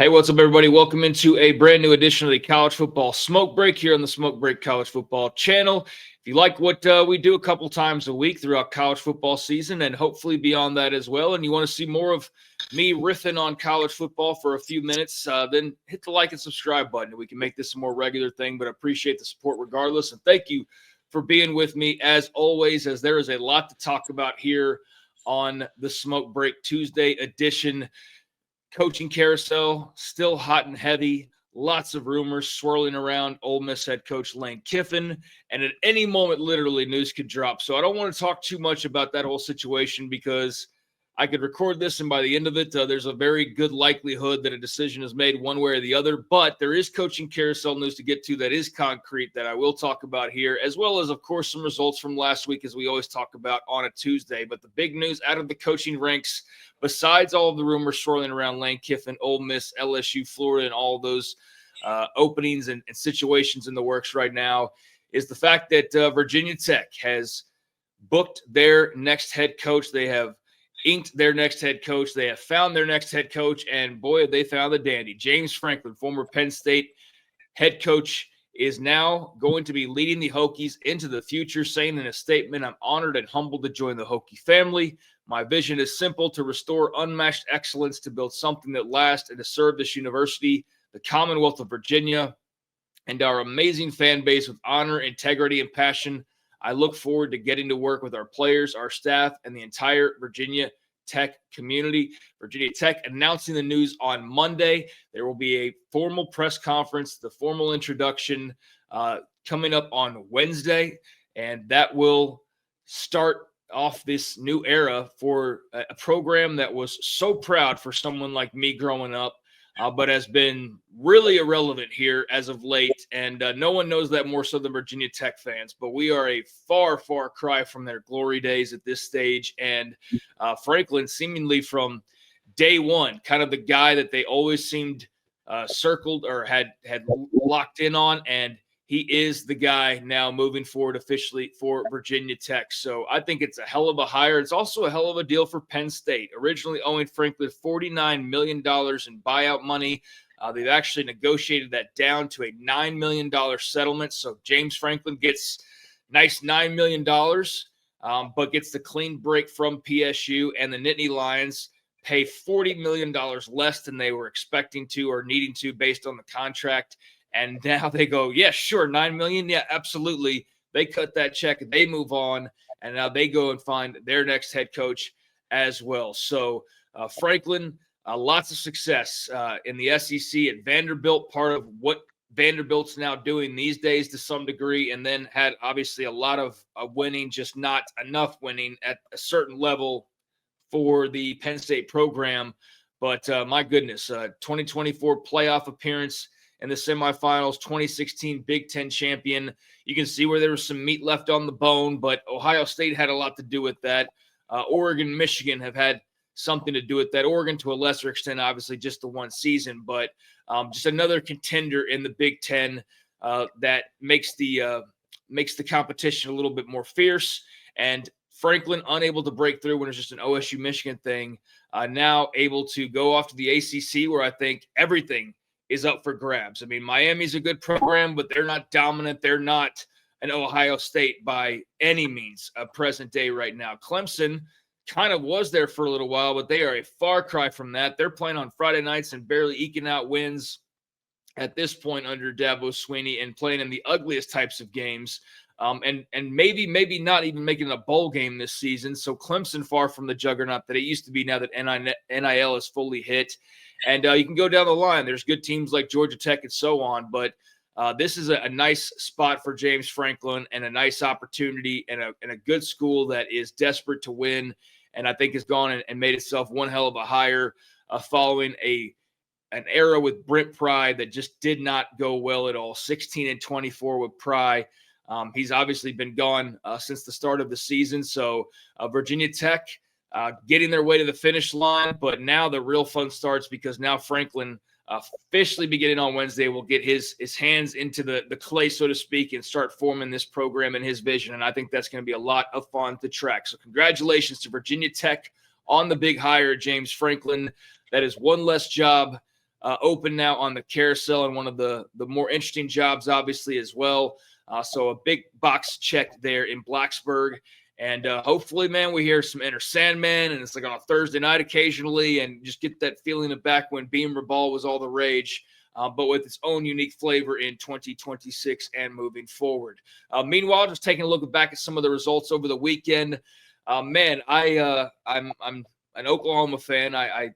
Hey, what's up, everybody? Welcome into a brand new edition of the College Football Smoke Break here on the Smoke Break College Football channel. If you like what we do a couple times a week throughout college football season and hopefully beyond that as well, and you want to see more of me riffing on college football for a few minutes, then hit the like and subscribe button. We can make this a more regular thing, but I appreciate the support regardless. And thank you for being with me as always, as there is a lot to talk about here on the Smoke Break Tuesday edition. Coaching carousel, still hot and heavy. Lots of rumors swirling around Ole Miss head coach Lane Kiffin. And at any moment, literally, news could drop. So I don't want to talk too much about that whole situation because I could record this, and by the end of it, there's a very good likelihood that a decision is made one way or the other. But there is coaching carousel news to get to that is concrete that I will talk about here, as well as, of course, some results from last week, as we always talk about on a Tuesday. But the big news out of the coaching ranks, besides all of the rumors swirling around Lane Kiffin, Ole Miss, LSU, Florida, and all those openings and situations in the works right now, is the fact that Virginia Tech has booked their next head coach. They have inked their next head coach. They have found their next head coach, and boy, have they found the dandy. James Franklin, former Penn State head coach, is now going to be leading the Hokies into the future, saying in a statement, "I'm honored and humbled to join the Hokie family. My vision is simple: to restore unmatched excellence, to build something that lasts, and to serve this university, the Commonwealth of Virginia, and our amazing fan base with honor, integrity, and passion. I look forward to getting to work with our players, our staff, and the entire Virginia Tech community." Virginia Tech announcing the news on Monday. There will be a formal press conference, the formal introduction coming up on Wednesday, and that will start off this new era for a program that was so proud for someone like me growing up, but has been really irrelevant here as of late. And no one knows that more so than Virginia Tech fans. But we are a far, far cry from their glory days at this stage. And Franklin, seemingly from day one, kind of the guy that they always seemed circled or had locked in on. And he is the guy now moving forward officially for Virginia Tech. So I think it's a hell of a hire. It's also a hell of a deal for Penn State, originally owing Franklin $49 million in buyout money. They've actually negotiated that down to a $9 million settlement. So James Franklin gets nice $9 million, but gets the clean break from PSU, and the Nittany Lions pay $40 million less than they were expecting to or needing to based on the contract. And now they go, yeah, sure, $9 million. Yeah, absolutely. They cut that check, they move on, and now they go and find their next head coach as well. So Franklin, lots of success in the SEC at Vanderbilt, part of what Vanderbilt's now doing these days to some degree, and then had obviously a lot of winning, just not enough winning at a certain level for the Penn State program. But my goodness, 2024 playoff appearance in the semifinals, 2016 Big Ten champion. You can see where there was some meat left on the bone, but Ohio State had a lot to do with that. Oregon, Michigan have had something to do with that. Oregon to a lesser extent, obviously just the one season, but just another contender in the Big Ten that makes the competition a little bit more fierce. And Franklin unable to break through when it's just an OSU Michigan thing. Now able to go off to the ACC, where I think everything is up for grabs. I mean, Miami's a good program, but they're not dominant. They're not an Ohio State by any means present day right now. Clemson kind of was there for a little while, but they are a far cry from that. They're playing on Friday nights and barely eking out wins at this point under Dabo Swinney, and playing in the ugliest types of games. And maybe not even making a bowl game this season. So Clemson far from the juggernaut that it used to be now that NIL is fully hit. And you can go down the line. There's good teams like Georgia Tech and so on. But this is a nice spot for James Franklin, and a nice opportunity, and a good school that is desperate to win. And I think has gone and made itself one hell of a hire following an era with Brent Pry that just did not go well at all. 16-24 with Pry. He's obviously been gone since the start of the season. So Virginia Tech getting their way to the finish line. But now the real fun starts, because now Franklin officially beginning on Wednesday will get his hands into the clay, so to speak, and start forming this program and his vision. And I think that's going to be a lot of fun to track. So congratulations to Virginia Tech on the big hire, James Franklin. That is one less job open now on the Carousel, and one of the more interesting jobs, obviously, as well. So a big box check there in Blacksburg. And hopefully, man, we hear some Enter Sandman, and it's like on a Thursday night occasionally, and just get that feeling of back when Beamer Ball was all the rage, but with its own unique flavor in 2026 and moving forward. Meanwhile, just taking a look back at some of the results over the weekend. Man, I'm an Oklahoma fan. I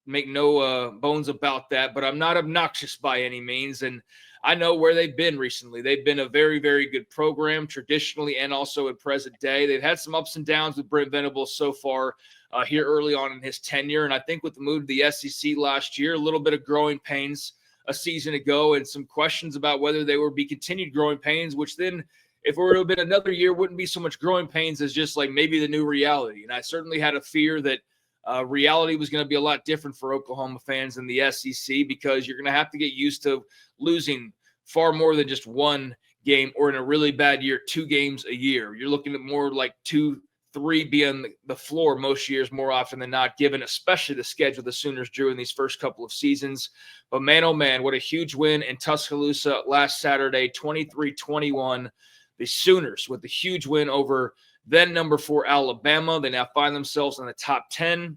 make no bones about that, but I'm not obnoxious by any means. And I know where they've been recently. They've been a very, very good program traditionally and also in present day. They've had some ups and downs with Brent Venables so far here early on in his tenure. And I think with the move to the SEC last year, a little bit of growing pains a season ago and some questions about whether they would be continued growing pains, which then if it were to have been another year, wouldn't be so much growing pains as just like maybe the new reality. And I certainly had a fear that reality was going to be a lot different for Oklahoma fans in the SEC because you're going to have to get used to losing far more than just one game, or in a really bad year, 2 games a year. You're looking at more like 2, 3 being the floor most years, more often than not, given especially the schedule the Sooners drew in these first couple of seasons. But man, oh man, what a huge win in Tuscaloosa last Saturday, 23-21. The Sooners with the huge win over then number 4 Alabama. They now find themselves in the top 10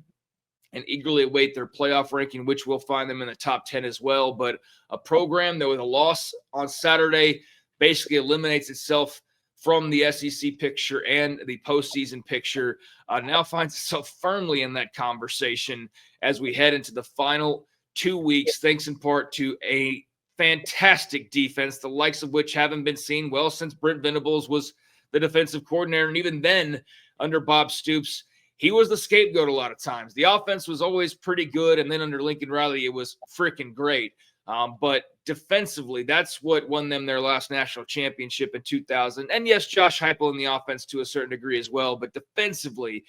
and eagerly await their playoff ranking, which will find them in the top 10 as well. But a program that with a loss on Saturday basically eliminates itself from the SEC picture and the postseason picture, now finds itself firmly in that conversation as we head into the final 2 weeks, thanks in part to a fantastic defense, the likes of which haven't been seen well since Brent Venables was the defensive coordinator. And even then, under Bob Stoops, he was the scapegoat a lot of times. The offense was always pretty good, and then under Lincoln Riley, it was freaking great. But defensively, that's what won them their last national championship in 2000. And yes, Josh Heupel in the offense to a certain degree as well. But defensively,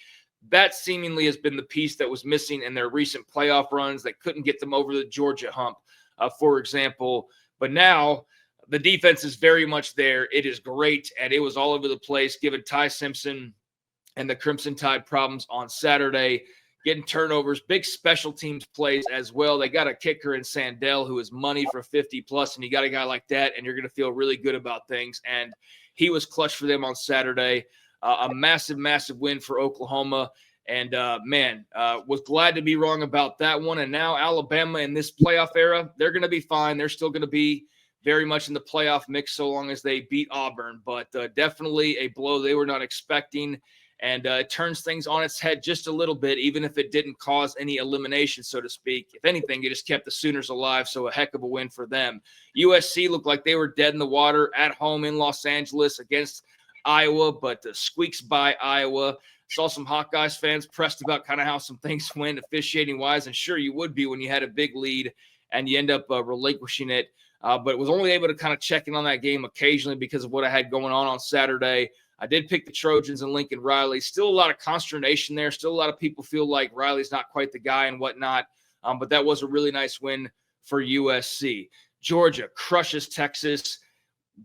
that seemingly has been the piece that was missing in their recent playoff runs that couldn't get them over the Georgia hump, for example. But now the defense is very much there. It is great, and it was all over the place, given Ty Simpson and the Crimson Tide problems on Saturday, getting turnovers, big special teams plays as well. They got a kicker in Sandell who is money for 50+, and you got a guy like that, and you're going to feel really good about things. And he was clutch for them on Saturday. A massive, massive win for Oklahoma. And, was glad to be wrong about that one. And now Alabama in this playoff era, they're going to be fine. They're still going to be very much in the playoff mix so long as they beat Auburn. But definitely a blow they were not expecting. And it turns things on its head just a little bit, even if it didn't cause any elimination, so to speak. If anything, it just kept the Sooners alive, so a heck of a win for them. USC looked like they were dead in the water at home in Los Angeles against Iowa, but squeaks by Iowa. Saw some Hawkeyes fans pressed about kind of how some things went officiating-wise, and sure you would be when you had a big lead and you end up relinquishing it. But was only able to kind of check in on that game occasionally because of what I had going on Saturday. I did pick the Trojans and Lincoln Riley. Still a lot of consternation there. Still a lot of people feel like Riley's not quite the guy and whatnot. But that was a really nice win for USC. Georgia crushes Texas.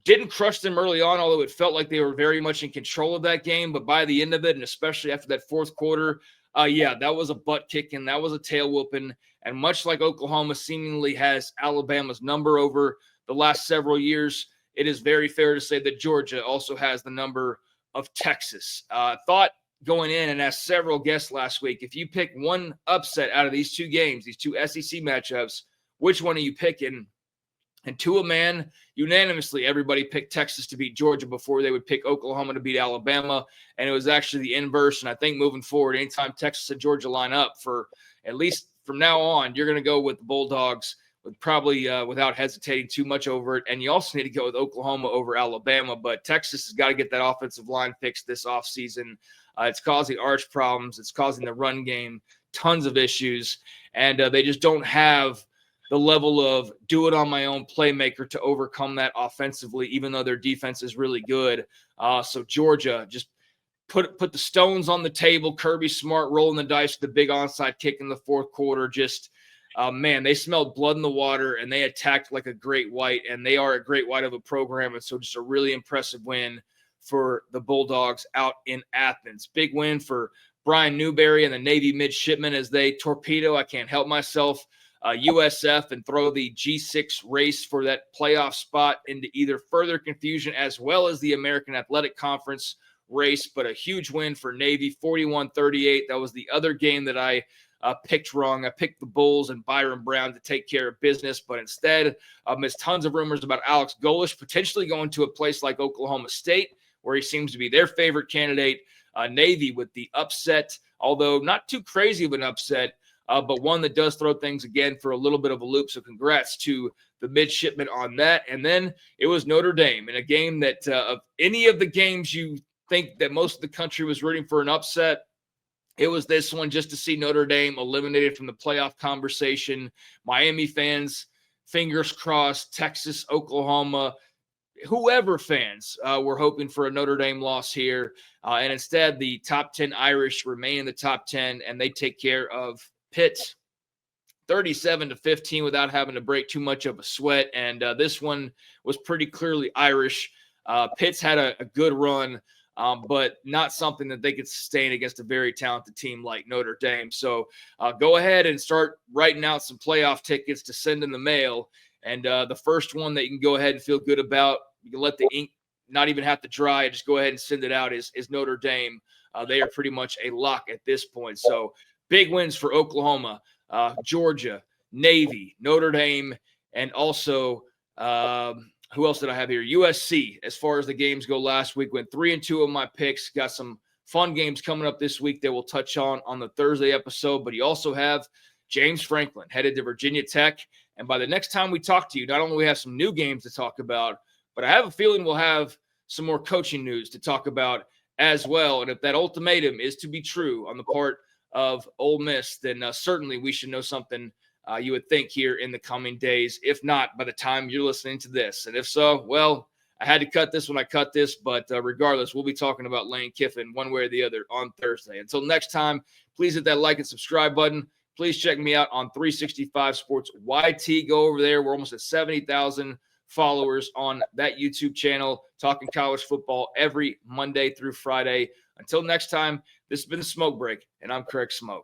Didn't crush them early on, although it felt like they were very much in control of that game. But by the end of it, and especially after that fourth quarter, that was a butt kicking. That was a tail whooping. And much like Oklahoma seemingly has Alabama's number over the last several years, it is very fair to say that Georgia also has the number of Texas. Thought going in, and asked several guests last week, if you pick one upset out of these 2 games, these 2 SEC matchups, which one are you picking? And to a man, unanimously, everybody picked Texas to beat Georgia before they would pick Oklahoma to beat Alabama. And it was actually the inverse. And I think moving forward, anytime Texas and Georgia line up, for at least from now on, you're going to go with the Bulldogs with probably without hesitating too much over it. And you also need to go with Oklahoma over Alabama. But Texas has got to get that offensive line fixed this offseason. It's causing arch problems. It's causing the run game tons of issues. And they just don't have the level of do-it-on-my-own playmaker to overcome that offensively, even though their defense is really good. So Georgia just put the stones on the table. Kirby Smart rolling the dice with the big onside kick in the fourth quarter. Just, they smelled blood in the water, and they attacked like a great white, and they are a great white of a program. And so just a really impressive win for the Bulldogs out in Athens. Big win for Brian Newberry and the Navy midshipmen as they torpedo, I can't help myself, USF and throw the G6 race for that playoff spot into either further confusion as well as the American Athletic Conference race. But a huge win for Navy, 41-38. That was the other game that I picked wrong. I picked the Bulls and Byron Brown to take care of business, but instead, amidst tons of rumors about Alex Golish potentially going to a place like Oklahoma State, where he seems to be their favorite candidate. Navy with the upset, although not too crazy of an upset, but one that does throw things again for a little bit of a loop. So congrats to the midshipmen on that. And then it was Notre Dame in a game that of any of the games you think that most of the country was rooting for an upset, it was this one, just to see Notre Dame eliminated from the playoff conversation. Miami fans, fingers crossed, Texas, Oklahoma, whoever fans were hoping for a Notre Dame loss here. And instead, the top 10 Irish remain in the top 10, and they take care of Pitt 37-15 without having to break too much of a sweat. And this one was pretty clearly Irish. Pitt's had a good run, but not something that they could sustain against a very talented team like Notre Dame. So go ahead and start writing out some playoff tickets to send in the mail. And the first one that you can go ahead and feel good about, you can let the ink not even have to dry, just go ahead and send it out, is Notre Dame. They are pretty much a lock at this point. So big wins for Oklahoma, Georgia, Navy, Notre Dame, and also who else did I have here? USC. As far as the games go last week, went 3-2 of my picks. Got some fun games coming up this week that we'll touch on the Thursday episode. But you also have James Franklin headed to Virginia Tech. And by the next time we talk to you, not only we have some new games to talk about, but I have a feeling we'll have some more coaching news to talk about as well. And if that ultimatum is to be true on the part of Ole Miss, then certainly we should know something, you would think, here in the coming days. If not, by the time you're listening to this. And if so, well, I had to cut this when I cut this. But regardless, we'll be talking about Lane Kiffin one way or the other on Thursday. Until next time, please hit that like and subscribe button. Please check me out on 365 Sports YT. Go over there. We're almost at 70,000 followers on that YouTube channel, talking college football every Monday through Friday. Until next time, this has been the Smoke Break, and I'm Craig Smoak.